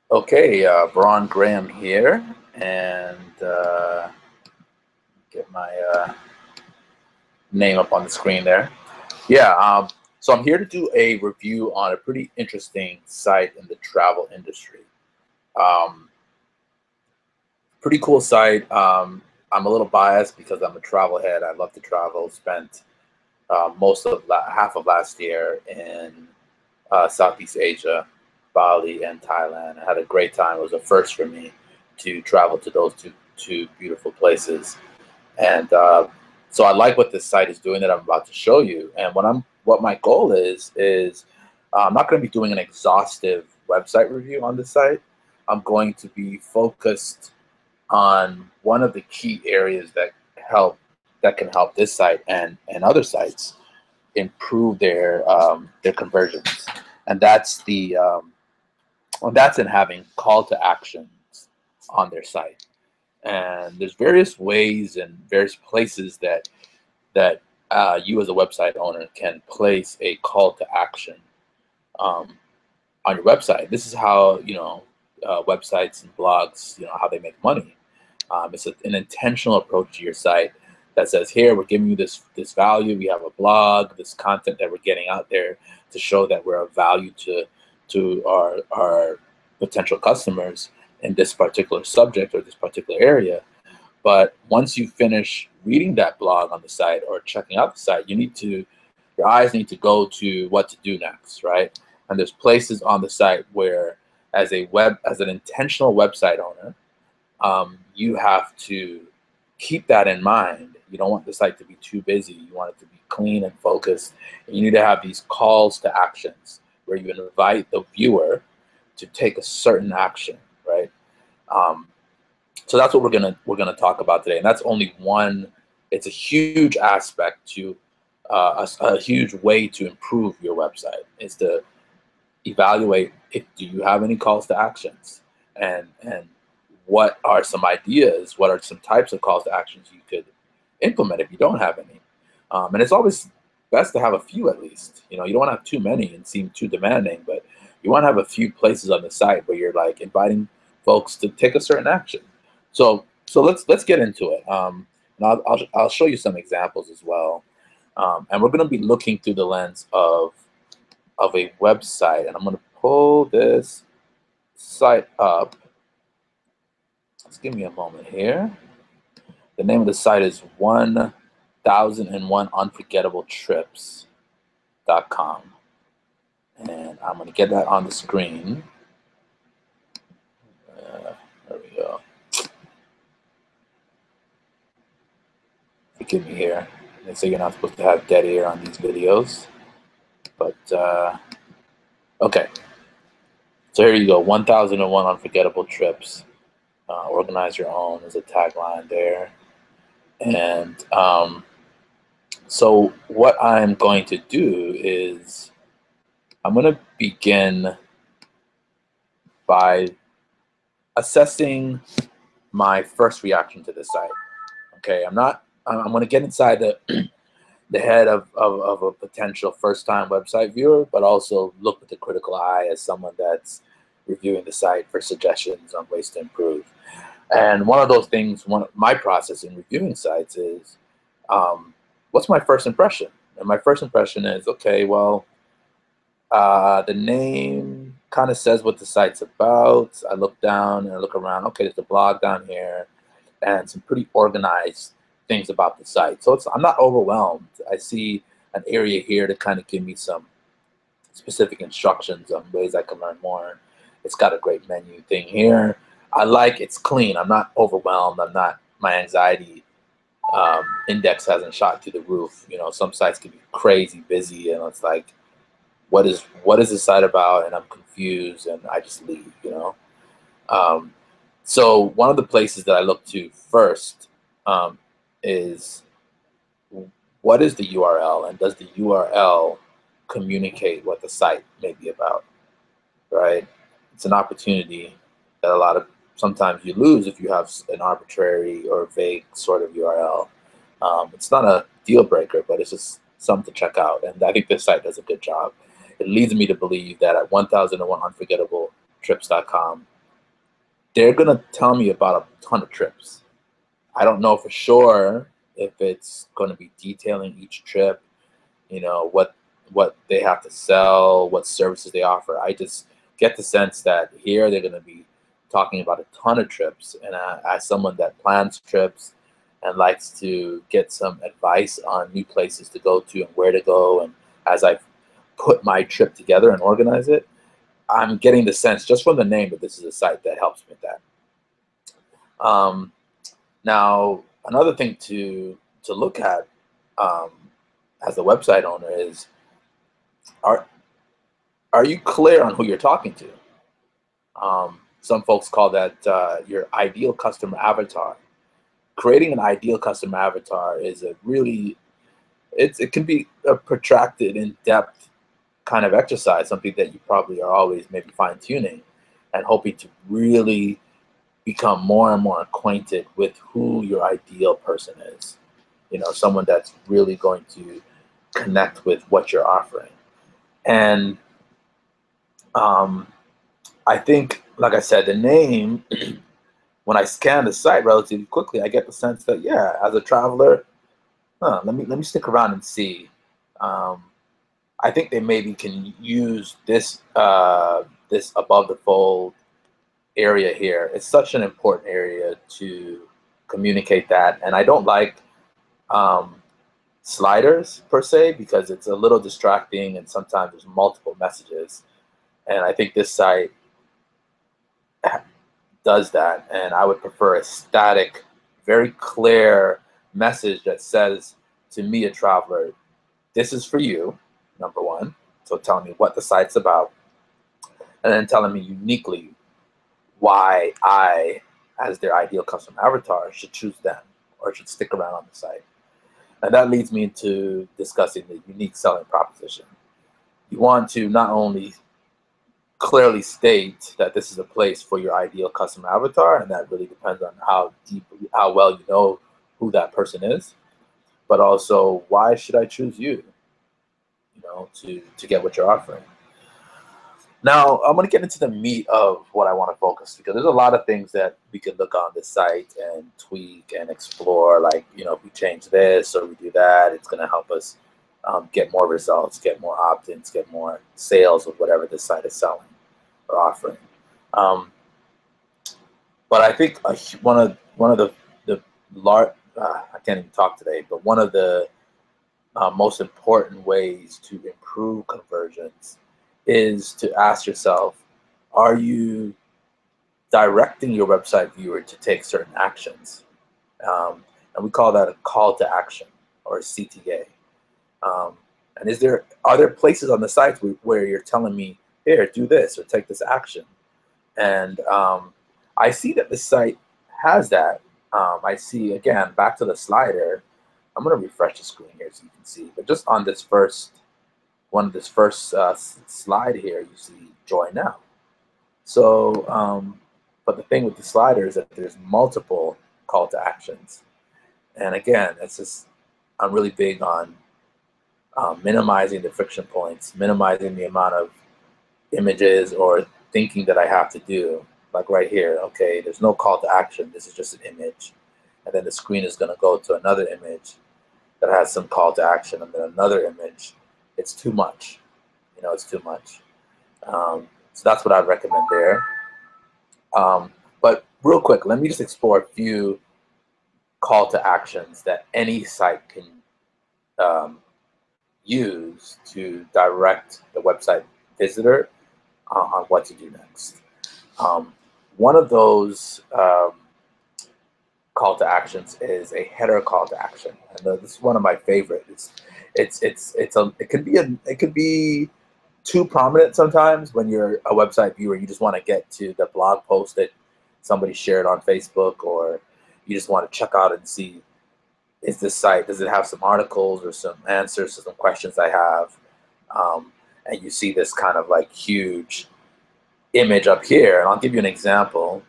Okay, Braun Graham here, and get my name up on the screen there. Yeah, so I'm here to do a review on a pretty interesting site in the travel industry. Um, Pretty cool site. I'm a little biased because I'm a travel head. I love to travel. Spent most of half of last year in Southeast Asia, Bali, and Thailand. I had a great time. It was a first for me to travel to those two beautiful places. And so I like what this site is doing that I'm about to show you. And what my goal is I'm not going to be doing an exhaustive website review on this site. I'm going to be focused on one of the key areas that can help this site and other sites improve their conversions, and that's in having call to actions on their site. And there's various ways and various places that you as a website owner can place a call to action um, on your website. This is how websites and blogs, how they make money. It's an intentional approach to your site that says, here, we're giving you this value. We have a blog, this content that we're getting out there to show that we're of value to our potential customers in this particular subject or this particular area. But once you finish reading that blog on the site or checking out the site, your eyes need to go to what to do next, right? And there's places on the site where, as an intentional website owner, you have to keep that in mind. You don't want the site to be too busy. You want it to be clean and focused. And you need to have these calls to actions where you invite the viewer to take a certain action, right? Um, so that's what we're gonna talk about today, and that's only one. It's a huge aspect to a huge way to improve your website is to evaluate if do you have any calls to actions, and what are some ideas, what are some types of calls to actions you could implement if you don't have any. And it's always best to have a few at least. You don't want to have too many and seem too demanding, but you want to have a few places on the site where you're like inviting folks to take a certain action. So let's get into it. And I'll show you some examples as well. And we're going to be looking through the lens of a website, and I'm going to pull this site up. Just give me a moment here. The name of the site is 1001unforgettabletrips.com. And I'm going to get that on the screen. There we go. Forgive me here. They say you're not supposed to have dead air on these videos. But, okay. So here you go, 1001 Unforgettable Trips. Organize your own is a tagline there. And so what I'm going to do is I'm going to begin by assessing my first reaction to this site. Okay, I'm going to get inside the head of a potential first-time website viewer, but also look with a critical eye as someone that's reviewing the site for suggestions on ways to improve. And one of those things, my process in reviewing sites is, what's my first impression? And my first impression is, okay, well, the name kind of says what the site's about. I look down and I look around. Okay, there's a blog down here and some pretty organized things about the site. So I'm not overwhelmed. I see an area here to kind of give me some specific instructions on ways I can learn more. It's got a great menu thing here. It's clean. I'm not overwhelmed. My anxiety index hasn't shot through the roof. Some sites can be crazy busy, and it's like, what is this site about? And I'm confused, and I just leave. So one of the places that I look to first is, what is the URL, and does the URL communicate what the site may be about? Right? It's an opportunity that sometimes you lose if you have an arbitrary or vague sort of URL. It's not a deal breaker, but it's just something to check out. And I think this site does a good job. It leads me to believe that at 1001unforgettabletrips.com, they're gonna tell me about a ton of trips. I don't know for sure if it's going to be detailing each trip, what they have to sell, what services they offer. I just get the sense that here they're going to be talking about a ton of trips. And as someone that plans trips and likes to get some advice on new places to go to and where to go, and as I put my trip together and organize it, I'm getting the sense just from the name that this is a site that helps me with that. Now, another thing to look at as a website owner is, are you clear on who you're talking to? Some folks call that your ideal customer avatar. Creating an ideal customer avatar is it can be a protracted, in-depth kind of exercise, something that you probably are always maybe fine-tuning and hoping to really become more and more acquainted with who your ideal person is. Someone that's really going to connect with what you're offering. And I think, like I said, the name, when I scan the site relatively quickly, I get the sense that, yeah, as a traveler, let me stick around and see. I think they maybe can use this this above the fold area here. It's such an important area to communicate that, and I don't like sliders per se, because it's a little distracting and sometimes there's multiple messages, and I think this site does that, and I would prefer a static, very clear message that says to me, a traveler, this is for you, number one, so telling me what the site's about, and then telling me uniquely why I, as their ideal customer avatar, should choose them or should stick around on the site. And that leads me into discussing the unique selling proposition. You want to not only clearly state that this is a place for your ideal customer avatar, and that really depends on how well you know who that person is, but also, why should I choose you, to get what you're offering. Now, I'm going to get into the meat of what I want to focus, because there's a lot of things that we could look on this site and tweak and explore, like, if we change this or we do that, it's going to help us get more results, get more opt-ins, get more sales with whatever this site is selling or offering. But I think one of the large, I can't even talk today, but one of the most important ways to improve conversions is to ask yourself, are you directing your website viewer to take certain actions? And we call that a call to action, or a CTA. And are there places on the site where you're telling me, here, do this or take this action? And I see that the site has that. I see, again, back to the slider. I'm going to refresh the screen here so you can see. But just on this first slide here, you see join now. So, but the thing with the slider is that there's multiple call to actions. And again, I'm really big on minimizing the friction points, minimizing the amount of images or thinking that I have to do. Like right here, okay, there's no call to action. This is just an image. And then the screen is going to go to another image that has some call to action, and then another image. It's too much. It's too much. So that's what I'd recommend there. But real quick, let me just explore a few call to actions that any site can use to direct the website visitor on what to do next. One of those call to actions is a header call to action, and this is one of my favorites. It could be too prominent sometimes when you're a website viewer. You just want to get to the blog post that somebody shared on Facebook, or you just want to check out and see, is this site, does it have some articles or some answers to some questions I have? And you see this kind of like huge image up here, and I'll give you an example.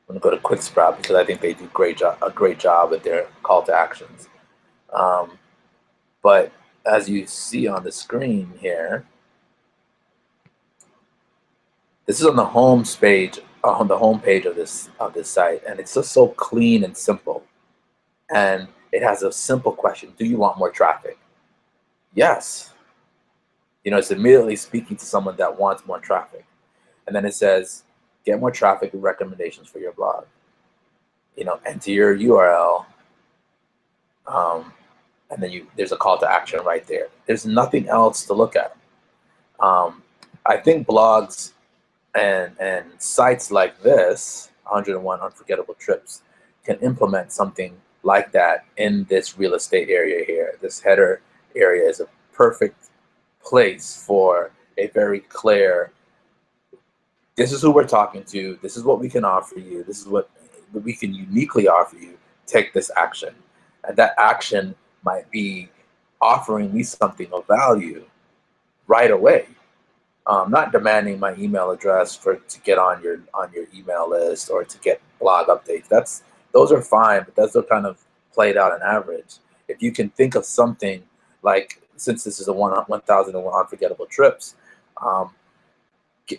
I'm going to go to Quick Sprout because I think they do a great job with their call to actions. But as you see on the screen here, This is on the home page, of this site, and it's just so clean and simple. And it has a simple question: do you want more traffic? Yes. It's immediately speaking to someone that wants more traffic. And then it says, get more traffic and recommendations for your blog. Enter your URL, and then there's a call to action right there. There's nothing else to look at. I think blogs and sites like this, 101 Unforgettable Trips, can implement something like that in this real estate area here. This header area is a perfect place for a very clear, this is who we're talking to, this is what we can offer you, this is what we can uniquely offer you, take this action. And that action might be offering me something of value right away. Not demanding my email address to get on your email list or to get blog updates. Those are fine, but those are kind of played out on average. If you can think of something like, since this is a 1,001 Unforgettable Trips,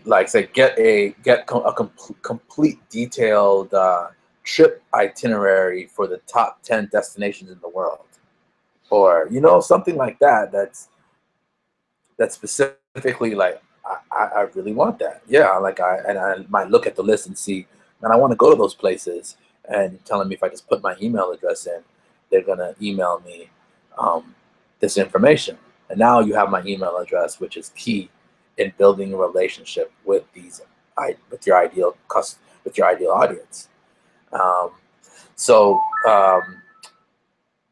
like say get a complete detailed trip itinerary for the top 10 destinations in the world, or something like that. That's specifically like, I really want that. Yeah, like I might look at the list and see, and I want to go to those places, and telling me if I just put my email address in, they're gonna email me this information. And now you have my email address, which is key in building a relationship with your ideal audience. So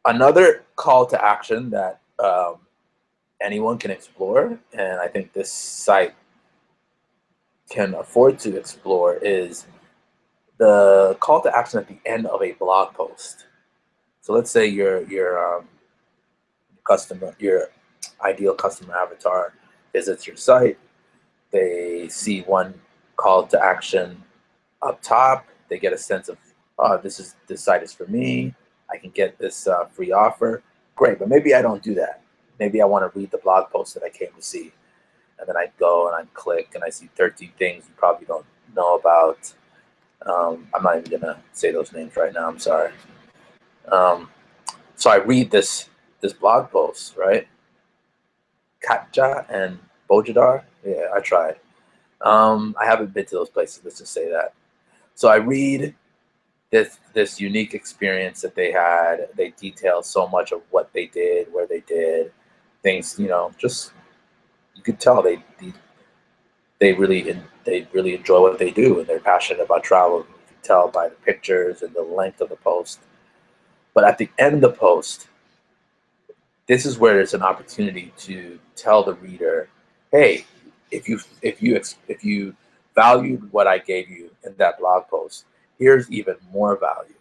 another call to action that anyone can explore, and I think this site can afford to explore, is the call to action at the end of a blog post. So let's say your ideal customer avatar visits your site. They see one call to action up top. They get a sense of, oh, this site is for me. I can get this free offer. Great, but maybe I don't do that. Maybe I want to read the blog post that I came to see. And then I go and I click and I see 13 things you probably don't know about. I'm not even gonna say those names right now, I'm sorry. So I read this blog post, right? Katja and Bojadar, yeah, I tried. I haven't been to those places, let's just say that. So I read this unique experience that they had. They detail so much of what they did, where they did things, just, you could tell they really enjoy what they do, and they're passionate about travel. You can tell by the pictures and the length of the post. But at the end of the post, this is where it's an opportunity to tell the reader, hey, if you valued what I gave you in that blog post, here's even more value.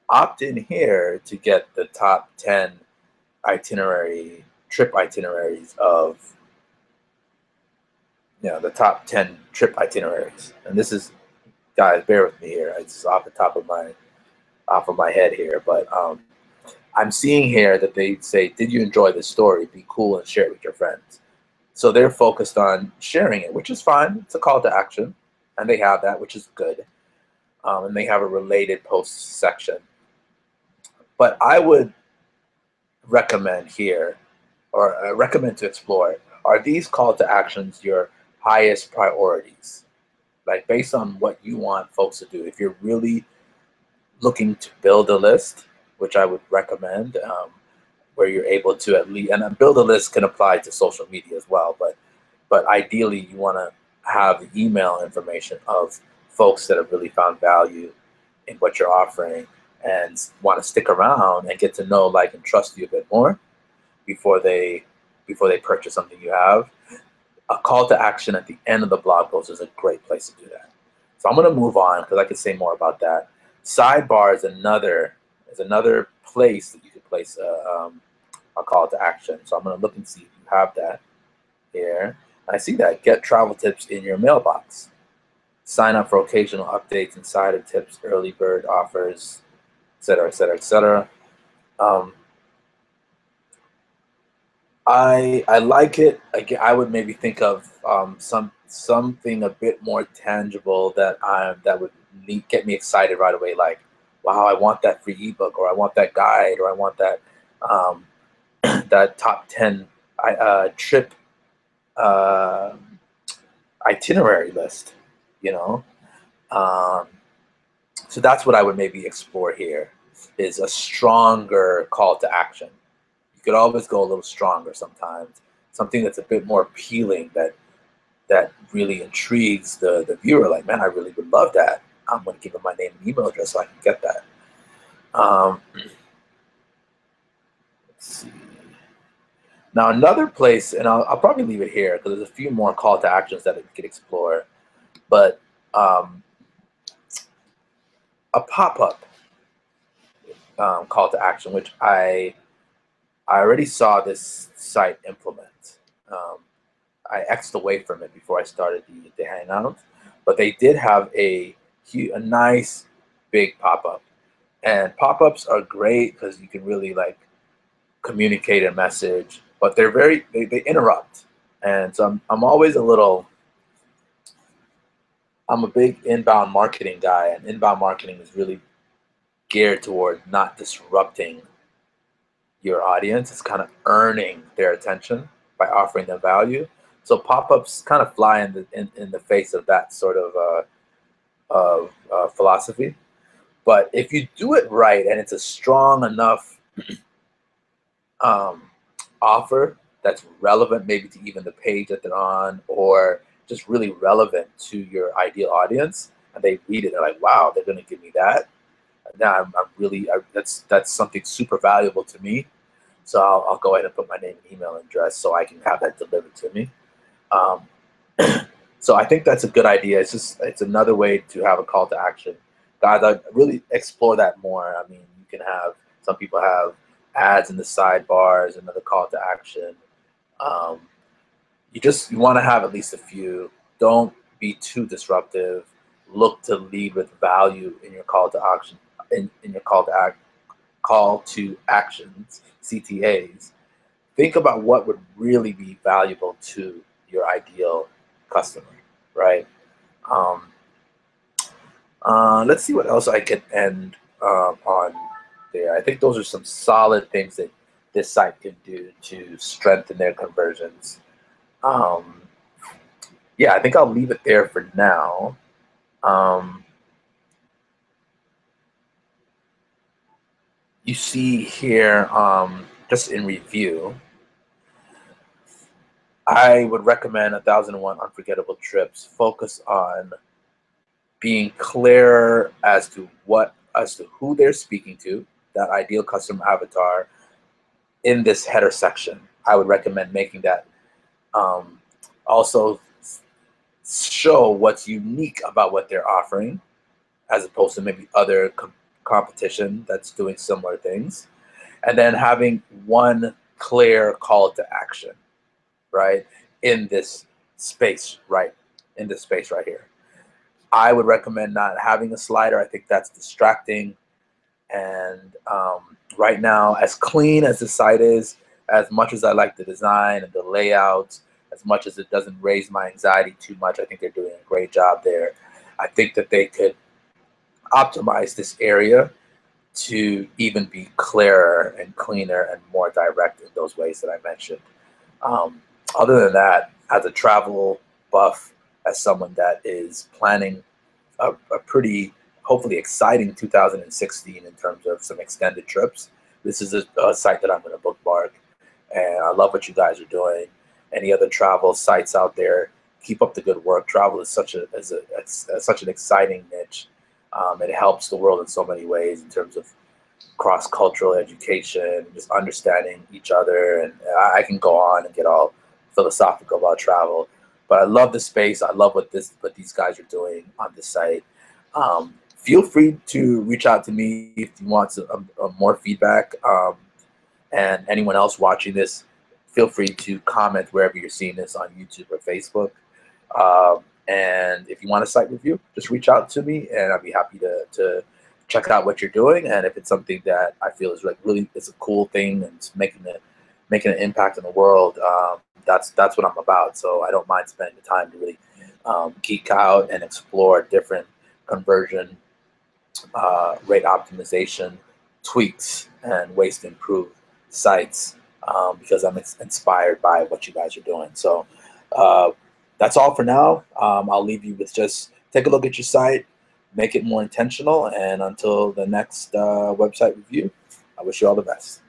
Opt in here to get the top 10 trip itineraries of, the top 10 trip itineraries. And this is, guys, bear with me here. It's off the top of my head here, but I'm seeing here that they say, did you enjoy this story? Be cool and share it with your friends. So they're focused on sharing it, which is fine. It's a call to action, and they have that, which is good. And they have a related posts section. But I would recommend here, or recommend to explore, are these call to actions your highest priorities? Like, based on what you want folks to do. If you're really looking to build a list, which I would recommend, where you're able to at least, and build a list can apply to social media as well, but ideally you want to have the email information of folks that have really found value in what you're offering and want to stick around and get to know, like, and trust you a bit more before they purchase something you have. A call to action at the end of the blog post is a great place to do that. So I'm going to move on because I could say more about that. Sidebar is another place that you could place a call to action. So I'm going to look and see if you have that here. I see that. Get travel tips in your mailbox. Sign up for occasional updates, insider tips, early bird offers, etc., etc., etc. I like it. I would maybe think of something a bit more tangible that would get me excited right away. Like, wow, I want that free ebook, or I want that guide, or I want that um, that top 10 trip uh, itinerary list. You know, um, so that's what I would maybe explore here, is a stronger call to action. You could always go a little stronger sometimes. Something that's a bit more appealing, that really intrigues the viewer. Like, man, I really would love that. I'm going to give them my name and email address so I can get that. Let's see. Now, another place, and I'll probably leave it here because there's a few more call to actions that we could explore. But a pop-up call to action, which I already saw this site implement. I X'd away from it before I started the Hangout, but they did have a nice big pop-up. And pop-ups are great because you can really like communicate a message, but they interrupt. And so I'm always I'm a big inbound marketing guy, and inbound marketing is really geared toward not disrupting your audience. It's kind of earning their attention by offering them value. So pop-ups kind of fly in the face of that sort of philosophy. But if you do it right and it's a strong enough offer that's relevant maybe to even the page that they're on, or just really relevant to your ideal audience, and they read it, they're like, wow, they're going to give me that. Now that's something super valuable to me. So I'll go ahead and put my name and email address so I can have that delivered to me. Um, so I think that's a good idea. It's another way to have a call to action. Guys, I really explore that more. I mean, you can have, some people have ads in the sidebars, another call to action. Um, you want to have at least a few. Don't be too disruptive. Look to lead with value in your call to action, in your call to actions, CTAs. Think about what would really be valuable to your ideal customer, right? Um, let's see what else I could end on there. I think those are some solid things that this site can do to strengthen their conversions. Yeah, I think I'll leave it there for now. You see here, just in review, I would recommend 1001 Unforgettable Trips. Focus on being clear as to who they're speaking to, that ideal customer avatar, in this header section. I would recommend making that also show what's unique about what they're offering, as opposed to maybe other competition that's doing similar things, and then having one clear call to action, right, in this space, right here. I would recommend not having a slider. I think that's distracting. And right now, as clean as the site is, as much as I like the design and the layout, as much as it doesn't raise my anxiety too much, I think they're doing a great job there. I think that they could optimize this area to even be clearer and cleaner and more direct in those ways that I mentioned. Other than that, as a travel buff, as someone that is planning a pretty, hopefully exciting 2016 in terms of some extended trips, this is a site that I'm going to bookmark. And I love what you guys are doing. Any other travel sites out there, keep up the good work. Travel is such an exciting niche. It helps the world in so many ways in terms of cross-cultural education, just understanding each other. And I can go on and get all philosophical about travel, but I love the space. I love what these guys are doing on this site. Feel free to reach out to me if you want some more feedback. And anyone else watching this, feel free to comment wherever you're seeing this on YouTube or Facebook. And if you want a site review, just reach out to me, and I'll be happy to check out what you're doing. And if it's something that I feel is like really, it's a cool thing and it's making making an impact in the world, that's what I'm about. So I don't mind spending the time to really geek out and explore different conversion rate optimization tweaks and ways to improve sites, because I'm inspired by what you guys are doing. So that's all for now. I'll leave you with just take a look at your site, make it more intentional, and until the next website review, I wish you all the best.